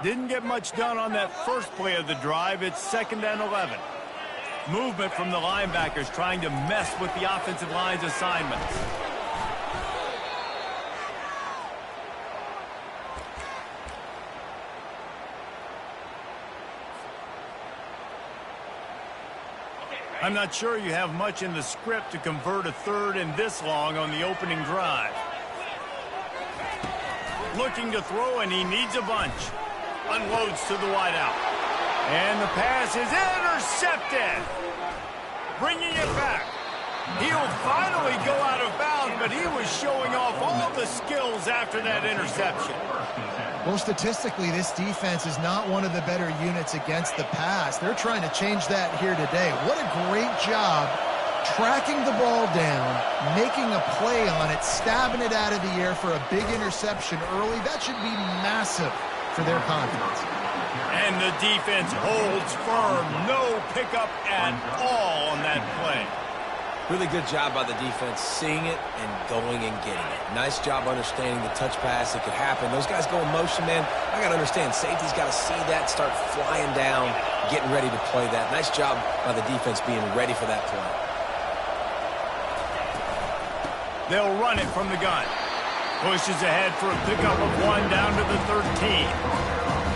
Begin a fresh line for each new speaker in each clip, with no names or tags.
Didn't get much done on that first play of the drive. It's 2nd and 11. Movement from the linebackers trying to mess with the offensive line's assignments. I'm not sure you have much in the script to convert a third and this long on the opening drive. Looking to throw, and he needs a bunch. Unloads to the wideout. And the pass is intercepted. Bringing it back. He'll finally go out of bounds, but he was showing off all the skills after that interception.
Well, statistically, this defense is not one of the better units against the pass. They're trying to change that here today. What a great job tracking the ball down, making a play on it, stabbing it out of the air for a big interception early. That should be massive for their confidence.
And the defense holds firm. No pickup at all on that play.
Really good job by the defense seeing it and going and getting it. Nice job understanding the touch pass that could happen. Those guys go in motion, man. I got to understand, safety's got to see that, start flying down, getting ready to play that. Nice job by the defense being ready for that play.
They'll run it from the gun. Pushes ahead for a pickup of 1 down to the 13.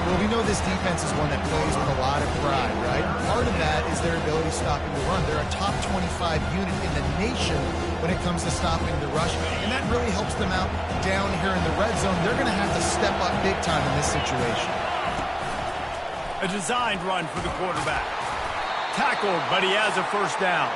Well, we know this defense is one that plays with a lot of pride, right? Part of that is their ability stopping the run. They're a top 25 unit in the nation when it comes to stopping the rush, and that really helps them out down here in the red zone. They're going to have to step up big time in this situation.
A designed run for the quarterback. Tackled, but he has a first down.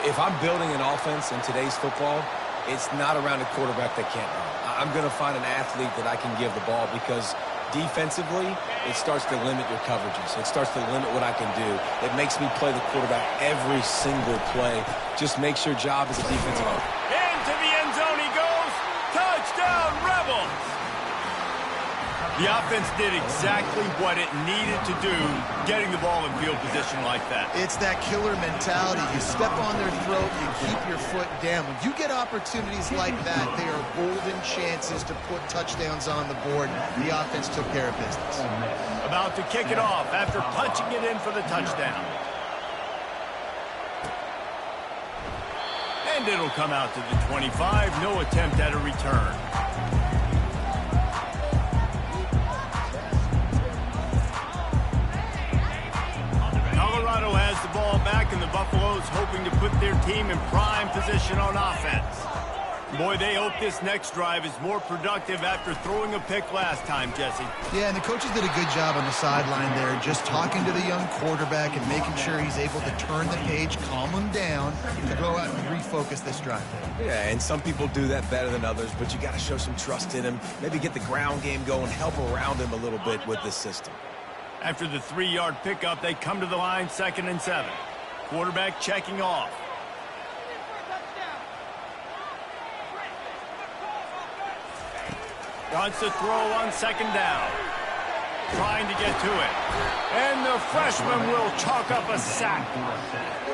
If I'm building an offense in today's football, it's not around a quarterback that can't run. I'm going to find an athlete that I can give the ball because defensively, it starts to limit your coverages. It starts to limit what I can do. It makes me play the quarterback every single play. Just makes your job as a defensive owner.
Into the end zone he goes. Touchdown, Rebels! The offense did exactly what it needed to do, getting the ball in field position like that.
It's that killer mentality. You step on their throat, you keep your foot down. When you get opportunities like that, they are golden chances to put touchdowns on the board. The offense took care of business.
About to kick it off after punching it in for the touchdown. And it'll come out to the 25. No attempt at a return. Colorado has the ball back, and the Buffaloes hoping to put their team in prime position on offense. Boy, they hope this next drive is more productive after throwing a pick last time, Jesse.
Yeah, and the coaches did a good job on the sideline there, just talking to the young quarterback and making sure he's able to turn the page, calm him down, to go out and refocus this drive.
Yeah, and some people do that better than others, but you got to show some trust in him, maybe get the ground game going, help around him a little bit with this system.
After the 3-yard pickup, they come to the line, 2nd and 7. Quarterback checking off. Wants to throw on 2nd down. Trying to get to it. And the freshman will chalk up a sack.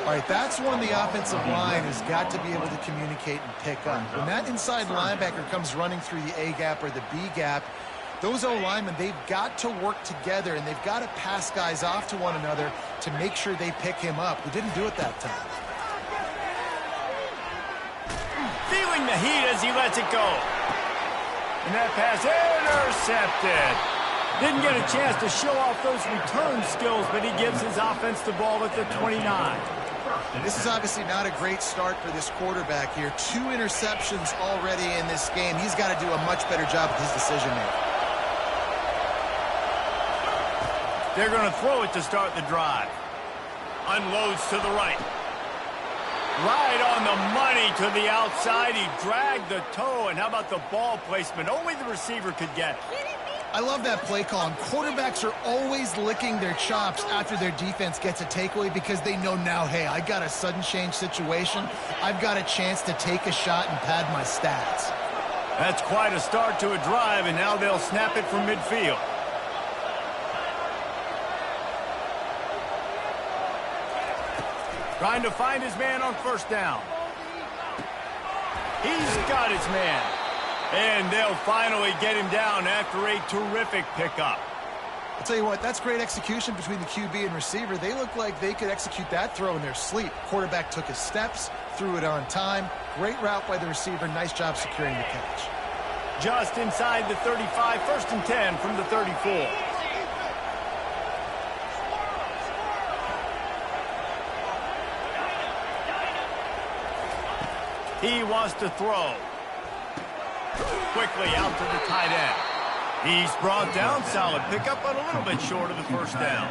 All right, that's when the offensive line has got to be able to communicate and pick up. When that inside linebacker comes running through the A-gap or the B-gap, those O-linemen, they've got to work together, and they've got to pass guys off to one another to make sure they pick him up. They didn't do it that time.
Feeling the heat as he lets it go. And that pass intercepted. Didn't get a chance to show off those return skills, but he gives his offense the ball at the 29.
This is obviously not a great start for this quarterback here. 2 interceptions already in this game. He's got to do a much better job with his decision-making.
They're going to throw it to start the drive. Unloads to the right. Right on the money to the outside. He dragged the toe, and how about the ball placement? Only the receiver could get it.
I love that play call. And quarterbacks are always licking their chops after their defense gets a takeaway because they know now, hey, I got a sudden change situation. I've got a chance to take a shot and pad my stats.
That's quite a start to a drive, and now they'll snap it from midfield. Trying to find his man on 1st down. He's got his man. And they'll finally get him down after a terrific pickup.
I'll tell you what, that's great execution between the QB and receiver. They look like they could execute that throw in their sleep. Quarterback took his steps, threw it on time. Great route by the receiver. Nice job securing the catch.
Just inside the 35, 1st and 10 from the 34. He wants to throw. Quickly out to the tight end. He's brought down. Solid pickup, but a little bit short of the first down.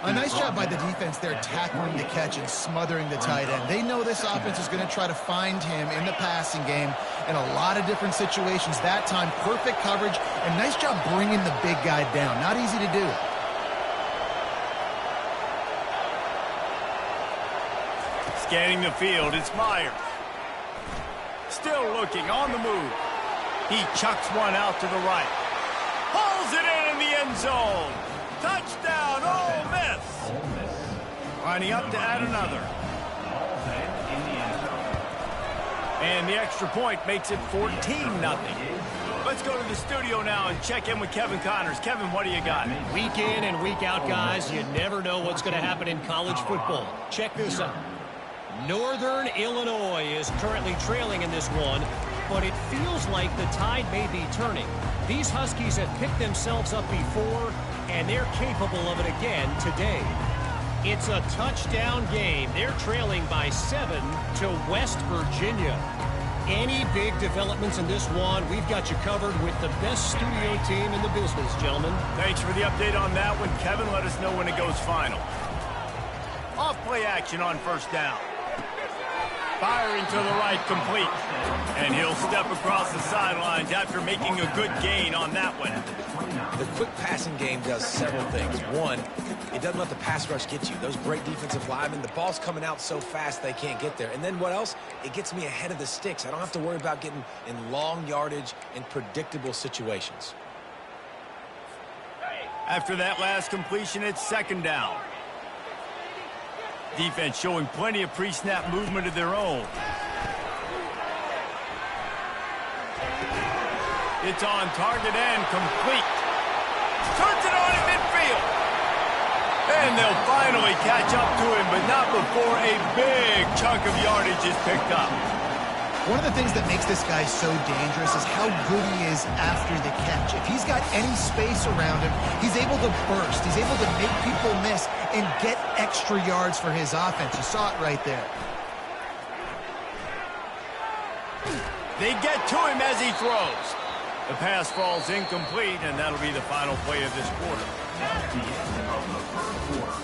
A nice job by the defense there, tackling the catch and smothering the tight end. They know this offense is going to try to find him in the passing game in a lot of different situations. That time, perfect coverage, and nice job bringing the big guy down. Not easy to do.
Scanning the field, it's Myers. Still looking, on the move. He chucks one out to the right. Pulls it in the end zone. Touchdown, Ole Miss. Lining up to add another. And the extra point makes it 14-0. Let's go to the studio now and check in with Kevin Connors. Kevin, what do you got?
Week in and week out, guys, you never know what's going to happen in college football. Check this out. Northern Illinois is currently trailing in this one, but it feels like the tide may be turning. These Huskies have picked themselves up before, and they're capable of it again today. It's a touchdown game. They're trailing by 7 to West Virginia. Any big developments in this one, we've got you covered with the best studio team in the business, gentlemen.
Thanks for the update on that one, Kevin. Let us know when it goes final. Off-play action on first down. Firing to the right, complete. And he'll step across the sidelines after making a good gain on that one.
The quick passing game does several things. One, it doesn't let the pass rush get you. Those great defensive linemen, the ball's coming out so fast they can't get there. And then what else? It gets me ahead of the sticks. I don't have to worry about getting in long yardage and predictable situations.
After that last completion, it's 2nd down. Defense showing plenty of pre-snap movement of their own. It's on target and complete. Turns it on in midfield. And they'll finally catch up to him, but not before a big chunk of yardage is picked up.
One of the things that makes this guy so dangerous is how good he is after the catch. If he's got any space around him, he's able to burst. He's able to make people miss and get extra yards for his offense. You saw it right there.
They get to him as he throws. The pass falls incomplete, and that'll be the final play of this quarter.
At the end of the first quarter,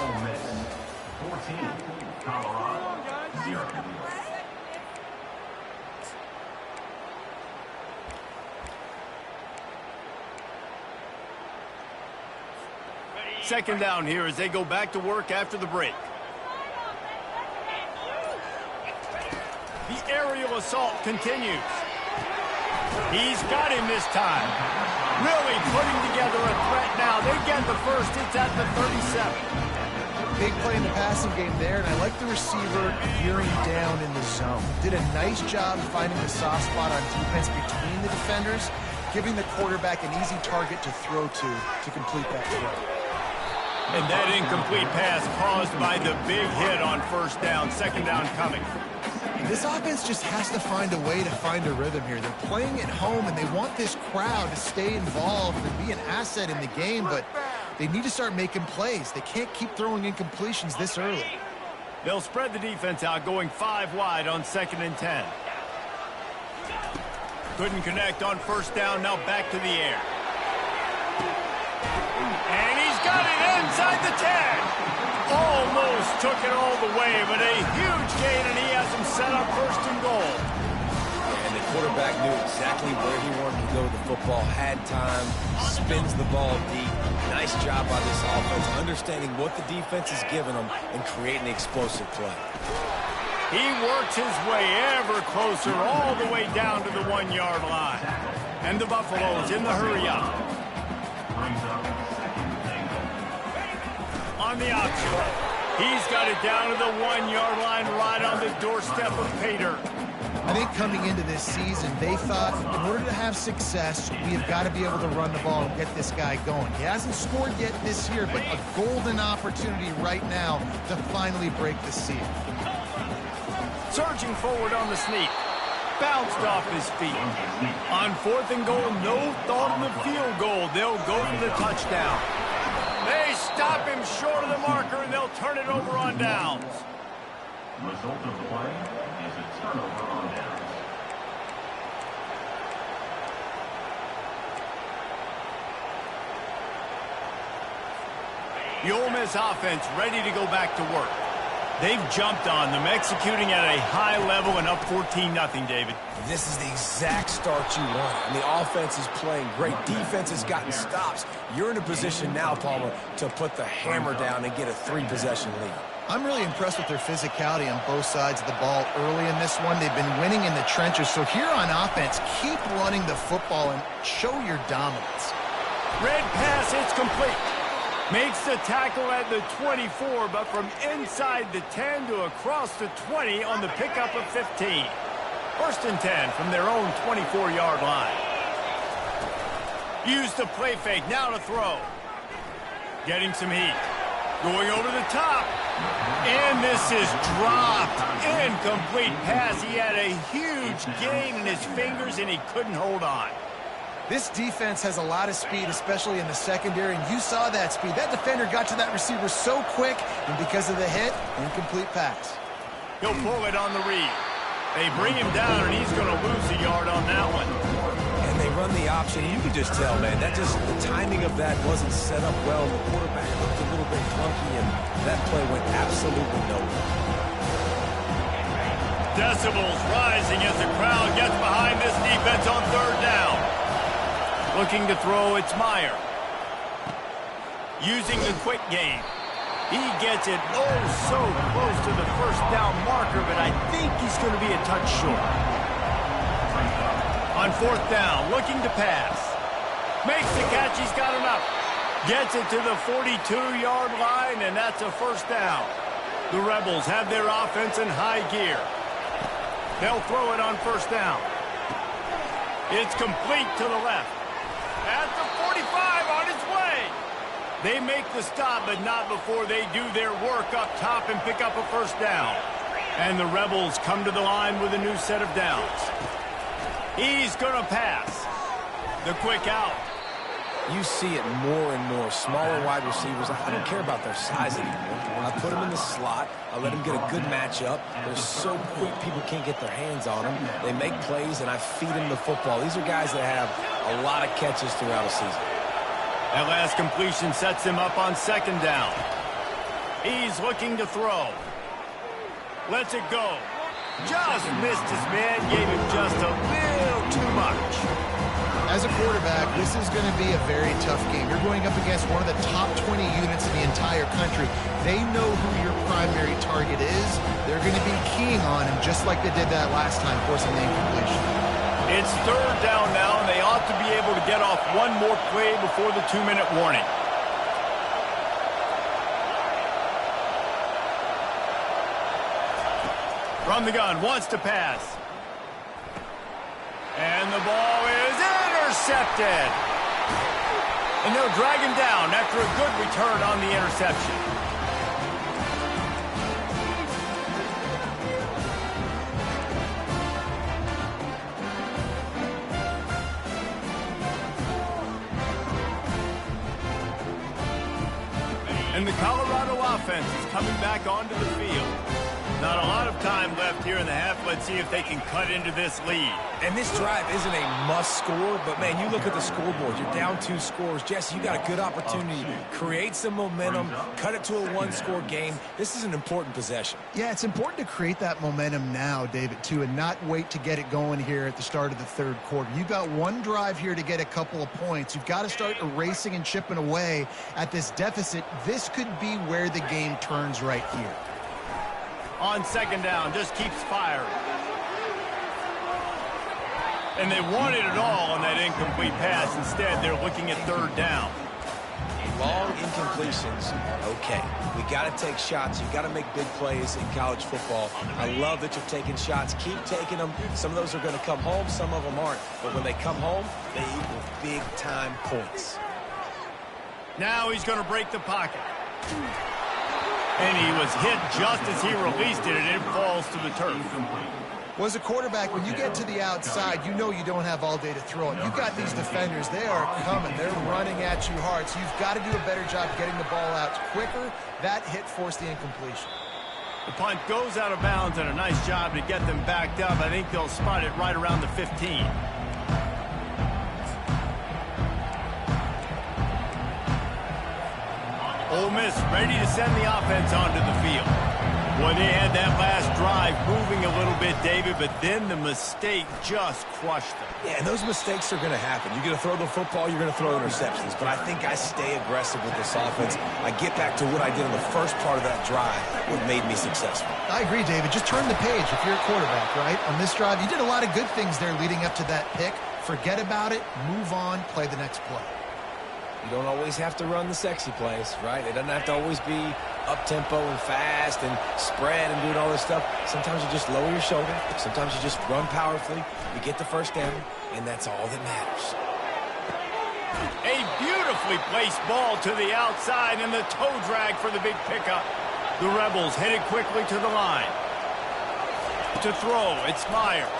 Ole Miss 14, Colorado 0.
Second down here as they go back to work after the break. The aerial assault continues. He's got him this time. Really putting together a threat now. They get the first. It's at the 37.
Big play in the passing game there, and I like the receiver veering down in the zone. Did a nice job finding the soft spot on defense between the defenders, giving the quarterback an easy target to throw to complete that throw.
And that incomplete pass caused by the big hit on first down. 2nd down coming.
This offense just has to find a way to find a rhythm here. They're playing at home, and they want this crowd to stay involved and be an asset in the game, but they need to start making plays. They can't keep throwing incompletions this early.
They'll spread the defense out, going 5 wide on 2nd and 10. Couldn't connect on first down, now back to the air. And he's got it inside the 10. Almost took it all the way, but a huge gain, and he has him set up 1st and goal.
And the quarterback knew exactly where he wanted to go with the football, had time, spins the ball deep. Nice job by this offense, understanding what the defense is giving them and creating the explosive play.
He works his way ever closer all the way down to the 1-yard line. And the Buffaloes in the hurry-up. On the option. He's got it down to the 1-yard line right on the doorstep of Pater.
I think coming into this season, they thought in order to have success, we have got to be able to run the ball and get this guy going. He hasn't scored yet this year, but a golden opportunity right now to finally break the seal.
Surging forward on the sneak. Bounced off his feet. On 4th and goal, no thought of the field goal. They'll go for the touchdown. They stop him short of the marker, and they'll turn it over on downs.
Result of the play is a turnover on downs.
The Ole Miss offense ready to go back to work. They've jumped on them, executing at a high level and up 14-0, David.
This is the exact start you want. And the offense is playing great. Defense has gotten stops. You're in a position now, Palmer, to put the hammer down and get a 3-possession lead.
I'm really impressed with their physicality on both sides of the ball early in this one. They've been winning in the trenches. So here on offense, keep running the football and show your dominance.
Red pass, it's complete. Makes the tackle at the 24, but from inside the 10 to across the 20 on the pickup of 15. 1st and 10 from their own 24-yard line. Use the play fake, now to throw. Getting some heat. Going over the top. And this is dropped. Incomplete pass. He had a huge gain in his fingers, and he couldn't hold on.
This defense has a lot of speed, especially in the secondary, and you saw that speed. That defender got to that receiver so quick, and because of the hit, incomplete pass.
He'll pull it on the read. They bring him down, and he's going to lose a yard on that one.
And they run the option. You can just tell, man, the timing of that wasn't set up well. The quarterback looked a little bit clunky, and that play went absolutely nowhere.
Decibels rising as the crowd gets behind this defense on 3rd down. Looking to throw, it's Meyer. Using the quick game. He gets it so close to the 1st down marker, but I think he's going to be a touch short. On 4th down, looking to pass. Makes the catch, he's got enough. Gets it to the 42-yard line, and that's a 1st down. The Rebels have their offense in high gear. They'll throw it on 1st down. It's complete to the left. At the 45, on its way. They make the stop, but not before they do their work up top and pick up a 1st down. And the Rebels come to the line with a new set of downs. He's going to pass. The quick out.
You see it more and more. Smaller wide receivers. I don't care about their size anymore. I put them in the slot. I let them get a good matchup. They're so quick, people can't get their hands on them. They make plays, and I feed them the football. These are guys that have a lot of catches throughout a season.
That last completion sets him up on 2nd down. He's looking to throw. Lets it go. Just missed his man. Gave him just a little too much.
As a quarterback, this is going to be a very tough game. You're going up against one of the top 20 units in the entire country. They know who your primary target is. They're going to be keying on him just like they did that last time, forcing the incompletion.
It's 3rd down now, and they ought to be able to get off one more play before the 2-minute warning. From the gun, wants to pass. And the ball is intercepted. And they'll drag him down after a good return on the interception. And the Colorado offense is coming back onto the field. Not a lot of time left here in the half. Let's see if they can cut into this lead.
And this drive isn't a must score, but, man, you look at the scoreboard. You're down 2 scores. Jesse, you got a good opportunity. Create some momentum. Cut it to a 1-score game. This is an important possession.
Yeah, it's important to create that momentum now, David, too, and not wait to get it going here at the start of the 3rd quarter. You've got one drive here to get a couple of points. You've got to start erasing and chipping away at this deficit. This could be where the game turns right here.
On 2nd down, just keeps firing. And they wanted it all on that incomplete pass. Instead, they're looking at 3rd down.
Long incompletions, okay. We got to take shots. You got to make big plays in college football. I love that you're taking shots. Keep taking them. Some of those are going to come home. Some of them aren't. But when they come home, they equal big-time points.
Now he's going to break the pocket. And he was hit just as he released it, and it falls to the turf.
Well, as a quarterback, when you get to the outside, you know you don't have all day to throw it. You've got these defenders. They are coming. They're running at you hard. So you've got to do a better job getting the ball out quicker. That hit forced the incompletion.
The punt goes out of bounds, and a nice job to get them backed up. I think they'll spot it right around the 15. Ole Miss ready to send the offense onto the field. Boy, they had that last drive moving a little bit, David, but then the mistake just crushed them.
Yeah, and those mistakes are going to happen. You're going to throw the football, you're going to throw interceptions. But I think I stay aggressive with this offense. I get back to what I did in the first part of that drive, what made me successful.
I agree, David. Just turn the page if you're a quarterback, right? On this drive, you did a lot of good things there leading up to that pick. Forget about it, move on, play the next play.
You don't always have to run the sexy plays, right? It doesn't have to always be up-tempo and fast and spread and doing all this stuff. Sometimes you just lower your shoulder. Sometimes you just run powerfully. You get the first down, and that's all that matters.
A beautifully placed ball to the outside, and the toe drag for the big pickup. The Rebels headed quickly to the line. To throw, it's Myers.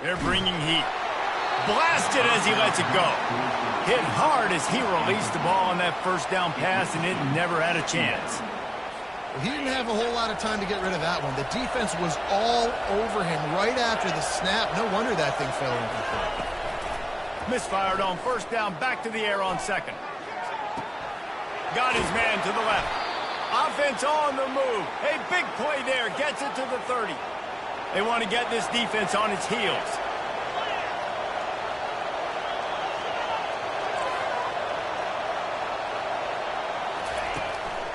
They're bringing heat. Blasted as he lets it go. Hit hard as he released the ball on that first down pass, and it never had a chance.
Well, he didn't have a whole lot of time to get rid of that one. The defense was all over him right after the snap. No wonder that thing fell incomplete.
Misfired on first down, back to the air on second. Got his man to the left. Offense on the move. A big play there, gets it to the 30. They want to get this defense on its heels.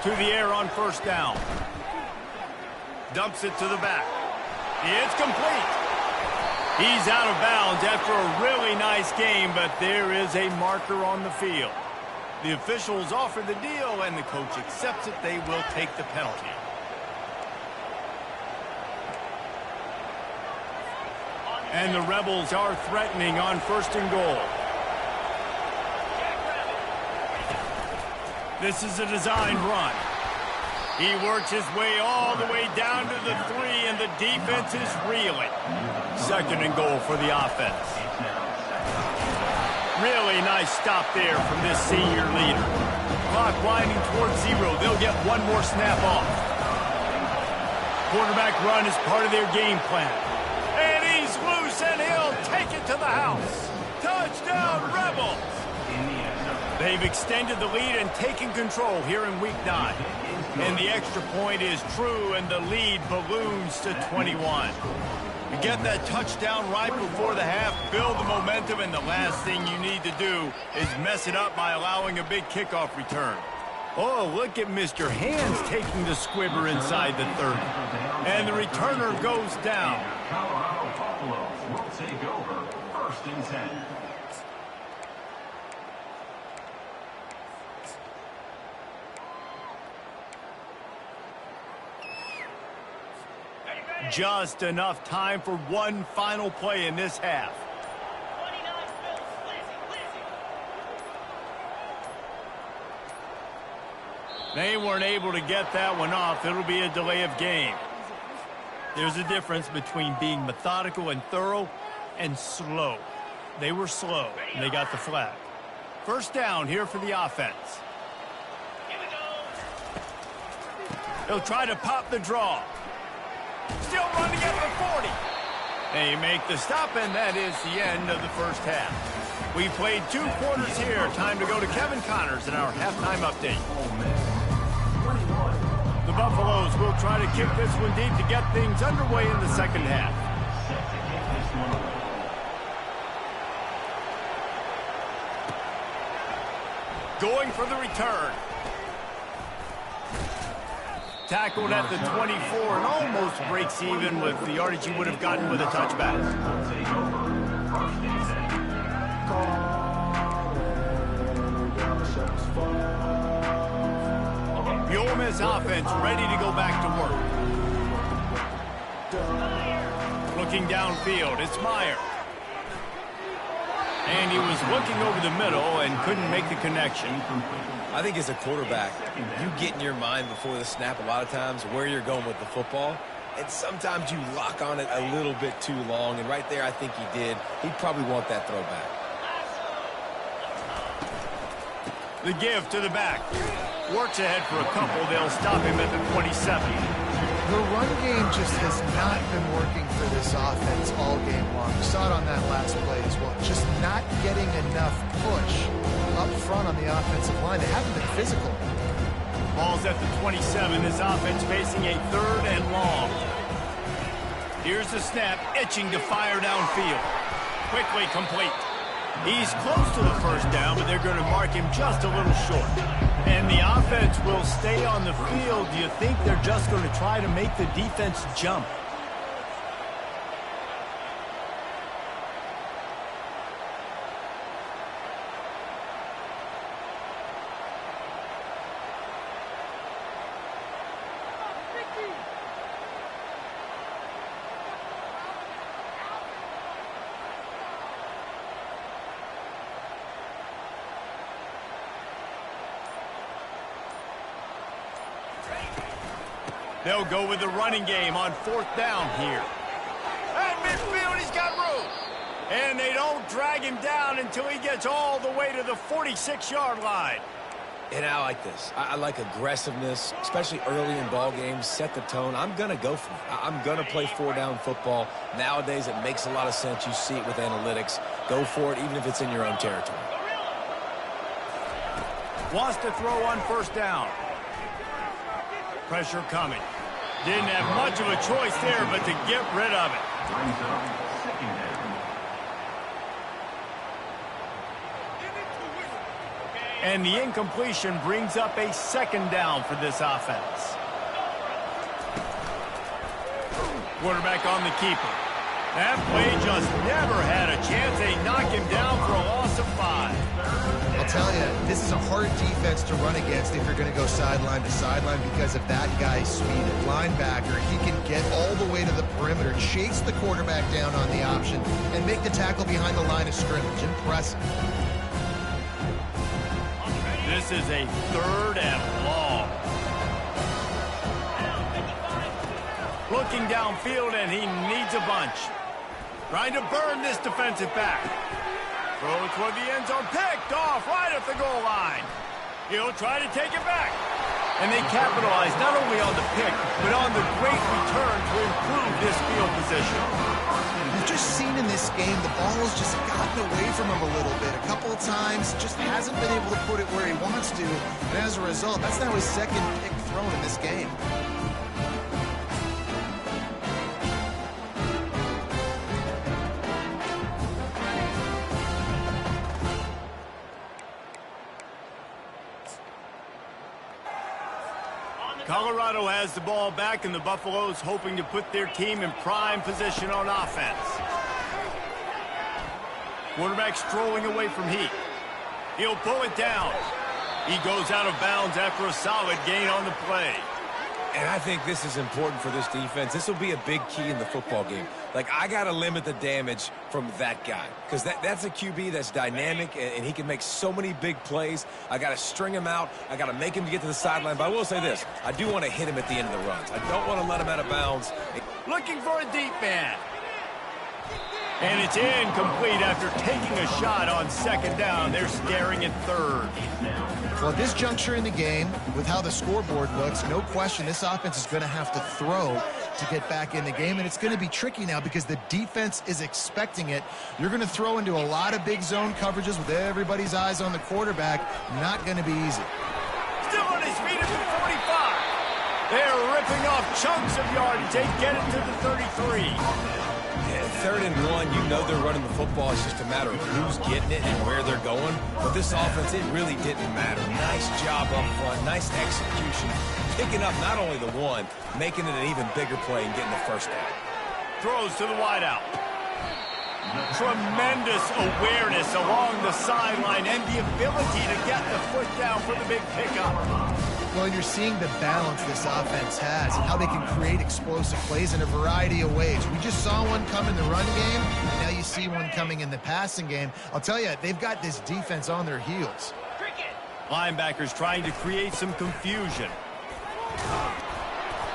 To the air on first down. Dumps it to the back. It's complete. He's out of bounds after a really nice game, but there is a marker on the field. The officials offer the deal, and the coach accepts it. They will take the penalty. And the Rebels are threatening on first and goal. This is a designed run. He works his way all the way down to the 3, and the defense is reeling. Second and goal for the offense. Really nice stop there from this senior leader. Clock winding towards 0. They'll get one more snap off. Quarterback run is part of their game plan. And he's loose, and he'll take it to the house. Touchdown, Rebels! They've extended the lead and taken control here in Week 9. And the extra point is true, and the lead balloons to 21. You get that touchdown right before the half, build the momentum, and the last thing you need to do is mess it up by allowing a big kickoff return. Oh, look at Mr. Hands taking the squibber inside the 30. And the returner goes down.
Colorado Buffaloes will take over first and 10.
Just enough time for one final play in this half. They weren't able to get that one off. It'll be a delay of game. There's a difference between being methodical and thorough and slow. They were slow, and they got the flag. First down here for the offense. They'll try to pop the draw. Still running at the 40. They make the stop, and that is the end of the first half. We played 2 quarters here. Time to go to Kevin Connors in our halftime update. The Buffaloes will try to kick this one deep to get things underway in the second half. Going for the return. Tackled at the 24 and almost breaks even with the yardage he would have gotten with a touchback. this offense ready to go back to work. Looking downfield, it's Meyer. And he was looking over the middle and couldn't make the connection.
I think as a quarterback, you get in your mind before the snap a lot of times where you're going with the football. And sometimes you lock on it a little bit too long. And right there, I think he did. He'd probably want that throwback.
The give to the back. Works ahead for a couple. They'll stop him at the 27.
The run game just has not been working for this offense all game long. You saw it on that last play as well. Just not getting enough push up front on the offensive line. They haven't been physical.
Ball's at the 27. This offense facing a 3rd and long. Here's the snap, itching to fire downfield. Quickly complete. He's close to the first down, but they're going to mark him just a little short. And the offense will stay on the field. Do you think they're just going to try to make the defense jump? They'll go with the running game on 4th down here. At midfield, he's got room. And they don't drag him down until he gets all the way to the 46-yard line.
And I like this. I like aggressiveness, especially early in ball games. Set the tone. I'm going to go for it. I'm going to play 4-down football. Nowadays, it makes a lot of sense. You see it with analytics. Go for it, even if it's in your own territory.
Wants to throw on 1st down. Pressure coming. Didn't have much of a choice there, but to get rid of it. And the incompletion brings up a 2nd down for this offense. Quarterback on the keeper. That play just never had a chance. They knock him down for a loss of 5.
I'll tell you, this is a hard defense to run against if you're going to go sideline to sideline because of that guy's speed. At linebacker, he can get all the way to the perimeter, chase the quarterback down on the option, and make the tackle behind the line of scrimmage. Impressive.
This is a 3rd and long. Looking downfield, and he needs a bunch. Trying to burn this defensive back. Throw toward the end zone, picked off right at the goal line. He'll try to take it back. And they capitalize not only on the pick, but on the great return to improve this field position.
We've just seen in this game the ball has just gotten away from him a little bit. A couple of times, just hasn't been able to put it where he wants to. And as a result, that's now his 2nd pick thrown in this game.
Colorado has the ball back, and the Buffaloes hoping to put their team in prime position on offense. Quarterback strolling away from Heat. He'll pull it down. He goes out of bounds after a solid gain on the play.
And I think this is important for this defense. This will be a big key in the football game. Like, I got to limit the damage from that guy because that's a QB that's dynamic, and he can make so many big plays. I got to string him out. I got to make him get to the sideline. But I will say this. I do want to hit him at the end of the runs. I don't want to let him out of bounds.
Looking for a deep man. And it's incomplete after taking a shot on 2nd down. They're scaring at 3rd.
Well, at this juncture in the game, with how the scoreboard looks, no question this offense is going to have to throw to get back in the game, and it's going to be tricky now because the defense is expecting it. You're going to throw into a lot of big zone coverages with everybody's eyes on the quarterback. Not going to be easy.
Still on his feet at the 45. They're ripping off chunks of yardage. They get it to the 33.
3rd and 1, you know they're running the football. It's just a matter of who's getting it and where they're going. But this offense, it really didn't matter. Nice job up front, nice execution. Picking up not only the 1, making it an even bigger play and getting the 1st down.
Throws to the wideout. Tremendous awareness along the sideline and the ability to get the foot down for the big pickup.
Well, you're seeing the balance this offense has and how they can create explosive plays in a variety of ways. We just saw one come in the run game, and now you see one coming in the passing game. I'll tell you, they've got this defense on their heels.
Linebackers trying to create some confusion.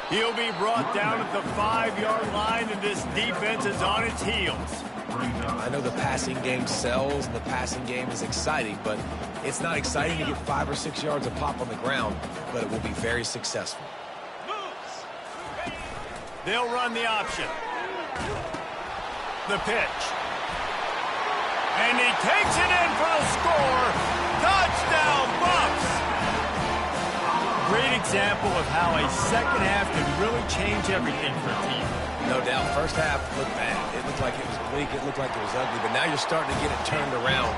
He'll be brought down at the 5-yard line, and this defense is on its heels.
I know the passing game sells and the passing game is exciting, but it's not exciting to get 5 or 6 yards of pop on the ground, but it will be very successful.
They'll run the option. The pitch. And he takes it in for the score. Touchdown, Bucs! Great example of how a second half can really change everything for a team.
No doubt. First half looked bad. It looked like it was bleak. It looked like it was ugly. But now you're starting to get it turned around.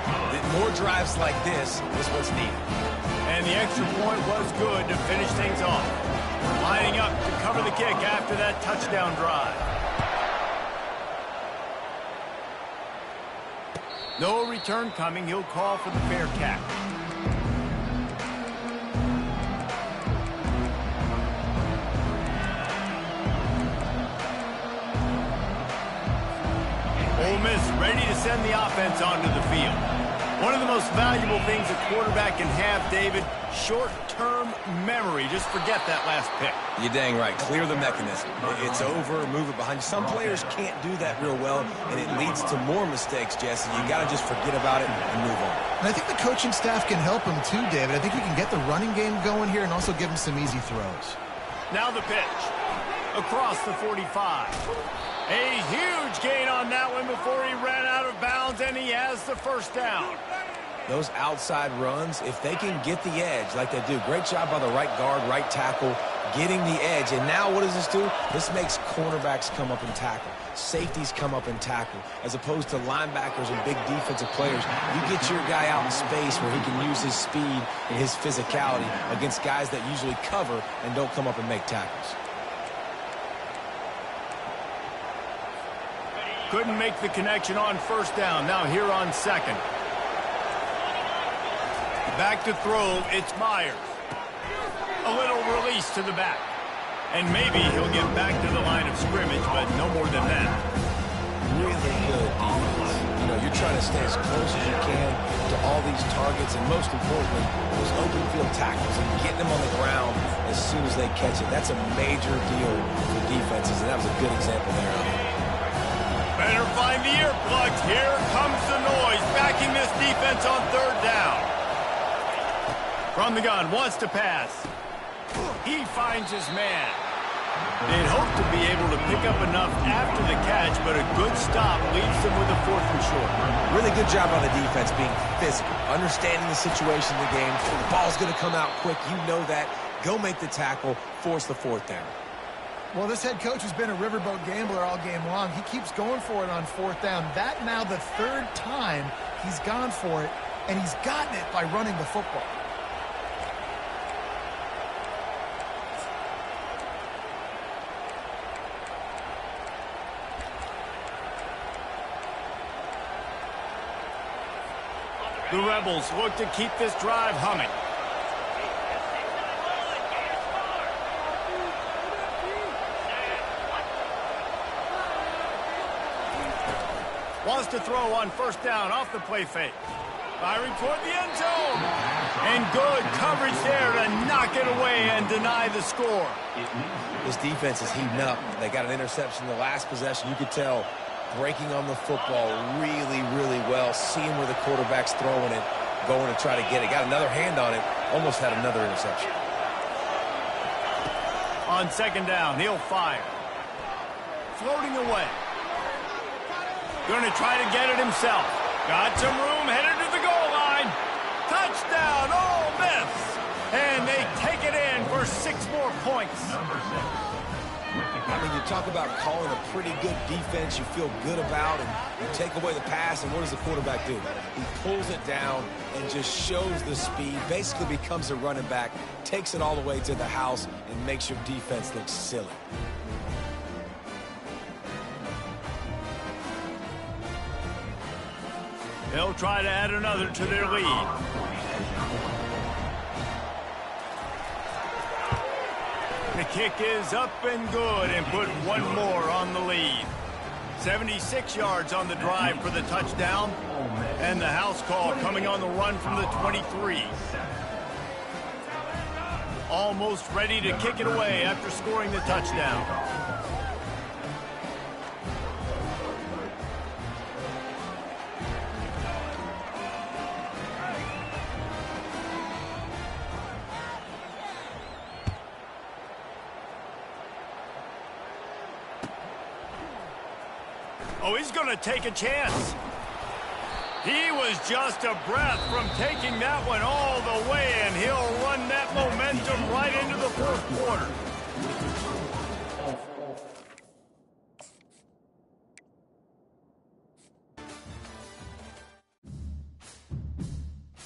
More drives like this is what's needed.
And the extra point was good to finish things off. Lining up to cover the kick after that touchdown drive. No return coming. He'll call for the fair catch. Ole Miss ready to send the offense onto the field. One of the most valuable things a quarterback can have, David, short-term memory. Just forget that last pick.
You're dang right. Clear the mechanism. It's over, move it behind you. Some players can't do that real well, and it leads to more mistakes, Jesse. You got to just forget about it and move on.
And I think the coaching staff can help him too, David. I think he can get the running game going here and also give him some easy throws.
Now the pitch. Across the 45. A huge gain on that one before he ran out of bounds, and he has the first down.
Those outside runs, if they can get the edge like they do, great job by the right guard, right tackle, getting the edge. And now what does this do? This makes cornerbacks come up and tackle. Safeties come up and tackle, as opposed to linebackers and big defensive players. You get your guy out in space where he can use his speed and his physicality against guys that usually cover and don't come up and make tackles.
Couldn't make the connection on first down. Now here on second. Back to throw, it's Myers. A little release to the back. And maybe he'll get back to the line of scrimmage, but no more than that.
Really good defense. You know, you're trying to stay as close as you can to all these targets, and most importantly, those open field tackles and getting them on the ground as soon as they catch it. That's a major deal for defenses, and that was a good example there of it.
Better find the earplugs. Here comes the noise, backing this defense on third down. From the gun, wants to pass. He finds his man. They'd hope to be able to pick up enough after the catch, but a good stop leaves them with a 4th and short.
Really good job on the defense being physical, understanding the situation in the game. The ball's going to come out quick. You know that. Go make the tackle, force the 4th down.
Well, this head coach has been a riverboat gambler all game long. He keeps going for it on 4th down. That now the 3rd time he's gone for it, and he's gotten it by running the football.
The Rebels look to keep this drive humming. Wants to throw on first down off the play fake. Firing toward the end zone. And good coverage there to knock it away and deny the score.
This defense is heating up. They got an interception in the last possession. You could tell breaking on the football really, really well. Seeing where the quarterback's throwing it, going to try to get it. Got another hand on it. Almost had another interception.
On second down, he'll fire. Floating away. Going to try to get it himself. Got some room, headed to the goal line. Touchdown, Ole Miss. And they take it in for 6 more points.
I mean, you talk about calling a pretty good defense you feel good about, and you take away the pass, and what does the quarterback do? He pulls it down and just shows the speed, basically becomes a running back, takes it all the way to the house, and makes your defense look silly.
They'll try to add another to their lead. kick is up and good and put one more on the lead. 76 yards on the drive for the touchdown, and the house call coming on the run from the 23. Almost ready to kick it away after scoring the touchdown. Oh, he's going to take a chance. He was just a breath from taking that one all the way, and he'll run that momentum right into the fourth quarter.